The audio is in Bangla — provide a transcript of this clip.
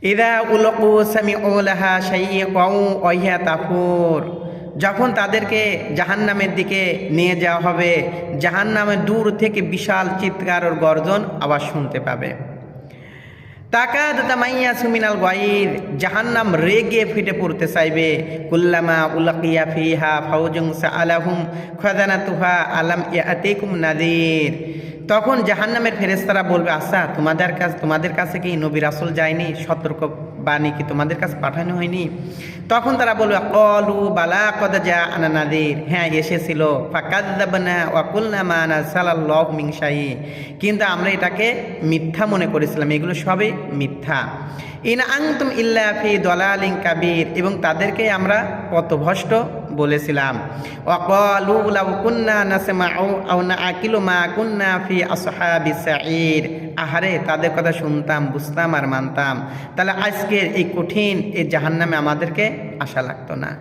ইদা উলকু সামিউ লাহা শাইয়্যাকাউ ওয়া হিয়া তাফুর, যখন তাদেরকে জাহান্নামের দিকে নিয়ে যাওয়া হবে, জাহান্নামের দূর থেকে বিশাল চিৎকার ও গর্জন আওয়াজ শুনতে পাবে। তাকাদু তামাইয়াসু মিনাল গায়র, জাহান্নাম রেগে ফেটে পড়তে চাইবে। কুল্লামা উলকিয়া ফিহা ফাউজুন সাআলাহুম খাযানাতুহা আলাম ইয়াতিকুম নাযীর, তখন জাহান্নামের ফেরেশতারা বলবে, আচ্ছা তোমাদের কাছে কি নবী রাসূল যায়নি, সতর্ক বাণী কি তোমাদের কাছে পাঠানো হয়নি? তখন তারা বলবে, ক্বালু বালা ক্বাদ জাআনা নাযীর, হ্যাঁ এসেছিল। ফাকাযযাবনা ওয়া কুলনা মা নাযালাল্লাহু মিন শাইই, কিন্তু আমরা এটাকে মিথ্যা মনে করেছিলাম, এগুলো সবই মিথ্যা। ইন আনতুম ইল্লা ফি দালালিন কাবীর, এবং তাদেরকে আমরা পথভ্রষ্ট বলেছিলাম। ওয়া ক্বালু লাউ কুন্না নাসমাউ আও নাআকিলু মা কুন্না ফি আসহাবিস সাঈর, আহারে তাদের কথা শুনতাম, বুঝতাম আর মানতাম, তাহলে আজকের এই কঠিন এই জাহান্নামে আমাদেরকে আশা লাগতো না।